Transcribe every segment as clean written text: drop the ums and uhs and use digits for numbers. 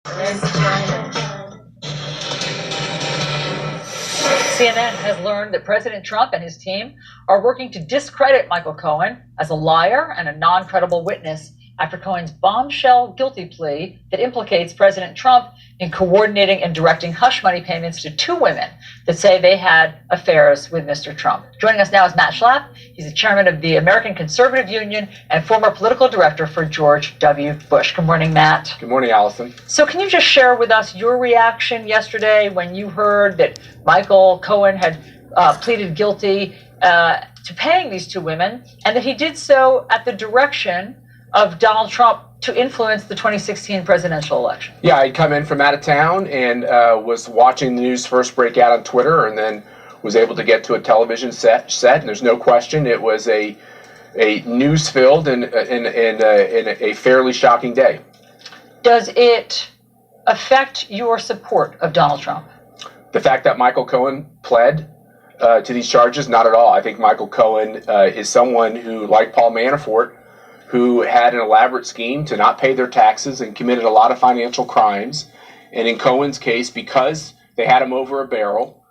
CNN has learned that President Trump and his team are working to discredit Michael Cohen as a liar and a non-credible witness after Cohen's bombshell guilty plea that implicates President Trump in coordinating and directing hush money payments to two women that say they had affairs with Mr. Trump. Joining us now is Matt Schlapp. He's the chairman of the American Conservative Union and former political director for George W. Bush. Good morning, Matt. Good morning, Allison. So can you just share with us your reaction yesterday when you heard that Michael Cohen had pleaded guilty to paying these two women, and that he did so at the direction of Donald Trump to influence the 2016 presidential election? Yeah, I'd come in from out of town and was watching the news first break out on Twitter, and then was able to get to a television set. And there's no question it was a news-filled and a fairly shocking day. Does it affect your support of Donald Trump? The fact that Michael Cohen pled to these charges, not at all. I think Michael Cohen is someone who, like Paul Manafort, who had an elaborate scheme to not pay their taxes and committed a lot of financial crimes. And in Cohen's case, because they had him over a barrel,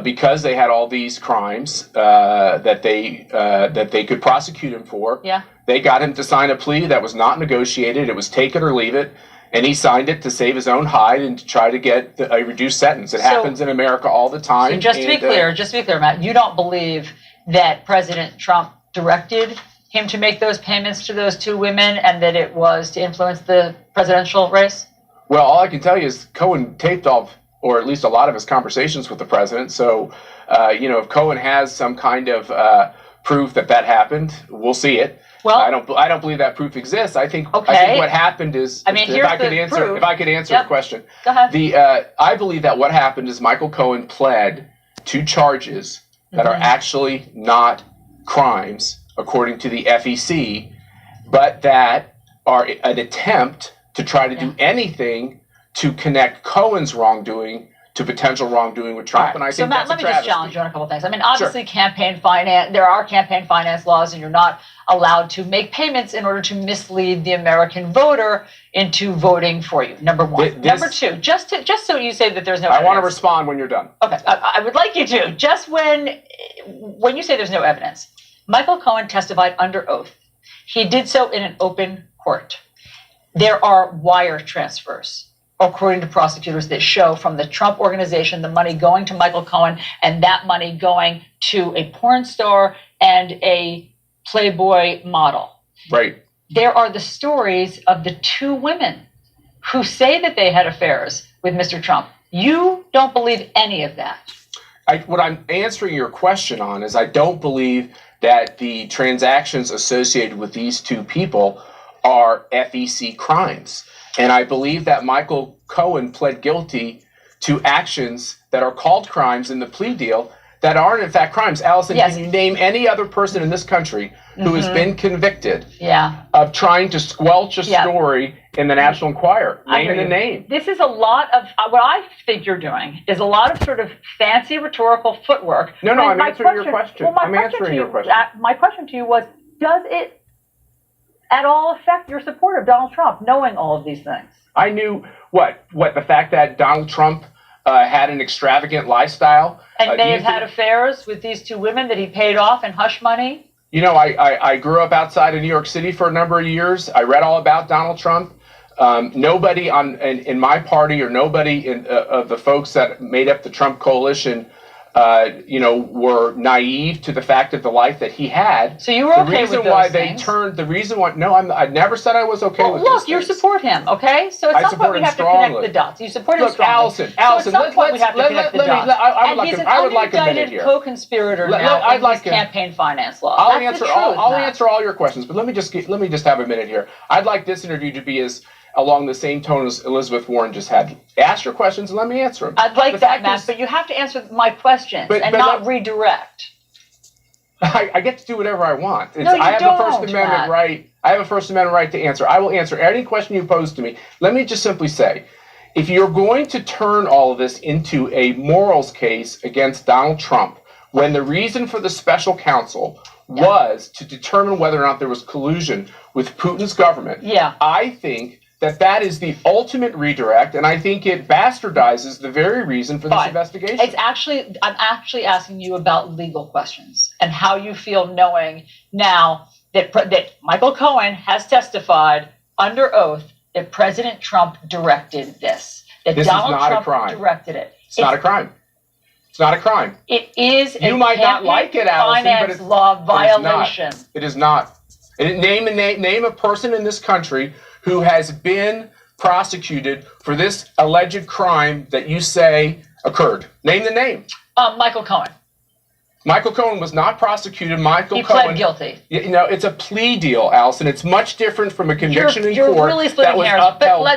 because they had all these crimes that they could prosecute him for, they got him to sign a plea that was not negotiated. It was take it or leave it. And he signed it to save his own hide and to try to get a reduced sentence. It happens in America all the time. So just to be clear, Matt, you don't believe that President Trump directed him to make those payments to those two women and that it was to influence the presidential race? Well, all I can tell you is Cohen taped off, or at least a lot of his conversations with the president. So, if Cohen has some kind of proof that happened, we'll see it. Well, I don't believe that proof exists. I think what happened is, if I could answer the question. Go ahead. I believe that what happened is Michael Cohen pled to charges that are actually not crimes, according to the FEC, but that are an attempt to try to do anything to connect Cohen's wrongdoing to potential wrongdoing with Trump. And I think Matt, let me just challenge you on a couple of things. I mean, obviously, campaign finance, there are campaign finance laws, and you're not allowed to make payments in order to mislead the American voter into voting for you. Number one. Number two, just so you say that there's no evidence. I want to respond when you're done. Okay, I would like you to. Just when you say there's no evidence, Michael Cohen testified under oath. He did so in an open court. There are wire transfers, according to prosecutors, that show from the Trump organization the money going to Michael Cohen and that money going to a porn star and a Playboy model. Right. There are the stories of the two women who say that they had affairs with Mr. Trump. You don't believe any of that. What I'm answering your question on is I don't believe that the transactions associated with these two people are FEC crimes. And I believe that Michael Cohen pled guilty to actions that are called crimes in the plea deal that aren't in fact crimes. Allison, can you name any other person in this country who has been convicted of trying to squelch a story in the National Enquirer? Name the name. This is a lot of, what I think you're doing is a lot of sort of fancy rhetorical footwork. No, I'm answering your question. Well, my question to you was, does it at all affect your support of Donald Trump, knowing all of these things? I knew the fact that Donald Trump had an extravagant lifestyle. And may have had affairs with these two women that he paid off in hush money? You know, I grew up outside of New York City for a number of years. I read all about Donald Trump. Nobody in my party or nobody of the folks that made up the Trump coalition were naive to the fact of the life that he had. So you were okay with those things? I never said I was okay with those things. Look, you support him, okay? So at some point we have to connect the dots. You support him strongly. Allison, so at some point we have to connect the dots. I would like a minute here. He's an unindicted co-conspirator now in these campaign finance law. I'll answer all your questions, but let me just have a minute here. I'd like this interview to be along the same tone as Elizabeth Warren just had. Ask your questions and let me answer them. I'd like that, Matt, but you have to answer my questions and not redirect. I get to do whatever I want. I have a First Amendment right. I have a First Amendment right to answer. I will answer any question you pose to me. Let me just simply say, if you're going to turn all of this into a morals case against Donald Trump, when the reason for the special counsel was to determine whether or not there was collusion with Putin's government, I think that is the ultimate redirect, and I think it bastardizes the very reason for this Fine. investigation. I'm actually asking you about legal questions and how you feel knowing now that Michael Cohen has testified under oath that President Trump directed this. That This Donald is not Trump a crime. directed it. It's not a crime. It's not a crime. It is You a might not campaign like it, Allison, but finance law violation. It is not. Name a person in this country who has been prosecuted for this alleged crime that you say occurred. Name the name. Michael Cohen. Michael Cohen was not prosecuted. He pled guilty. You know, it's a plea deal, Allison. It's much different from a conviction in You're court really that splitting was hairs. upheld.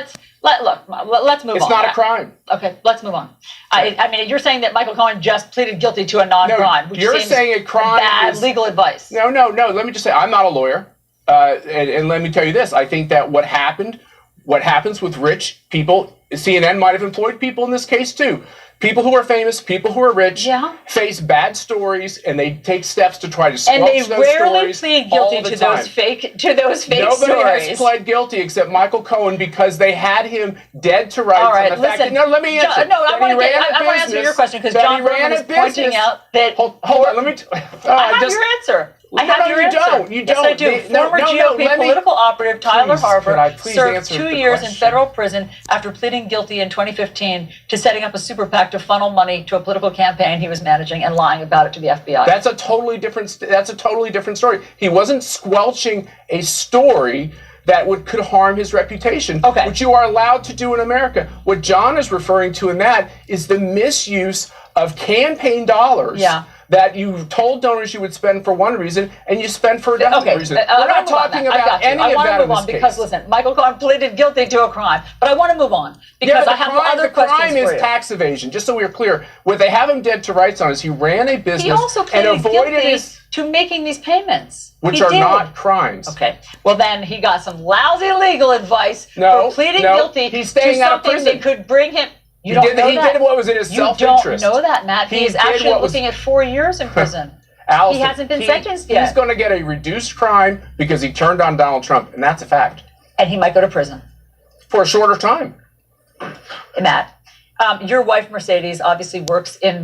But let's move on. It's not a crime. Okay, let's move on. I mean, you're saying that Michael Cohen just pleaded guilty to a non-crime, which you're seems saying a crime bad is legal advice. No. Let me just say, I'm not a lawyer, and let me tell you this: I think that what happens with rich people, CNN might have employed people in this case too. People who are famous, people who are rich, face bad stories, and they take steps to try to squelch and they those rarely stories plead guilty all the to time. those fake Nobody stories. has pled guilty except Michael Cohen because they had him dead to rights. All right, and the fact listen. that, let me answer. I want to answer your question because John Berman is pointing out that. Hold on, let me. I have your answer. I have your answer. You yes, don't. I do. Former GOP political operative Tyler Harper served 2 years in federal prison after pleading guilty in 2015 to setting up a super PAC to funnel money to a political campaign he was managing and lying about it to the FBI. That's a totally different story. He wasn't squelching a story that could harm his reputation, which you are allowed to do in America. What John is referring to in that is the misuse of campaign dollars that you told donors you would spend for one reason and you spend for another reason. We're not talking about any of that in this case. I want to move on because, listen, Michael Cohen pleaded guilty to a crime, but I want to move on because I have other questions for you. The crime is tax evasion, just so we're clear. What they have him dead to rights on is he ran a business he also and avoided guilty to making these payments. Which are not crimes. Okay. Well, then he got some lousy legal advice for pleading guilty he's staying out of something prison. that could bring him. He did what was in his self-interest. You don't know that, Matt. He's actually looking at 4 years in prison. Allison, he hasn't been sentenced yet. He's going to get a reduced crime because he turned on Donald Trump, and that's a fact. And he might go to prison. For a shorter time. Matt, your wife, Mercedes, obviously works in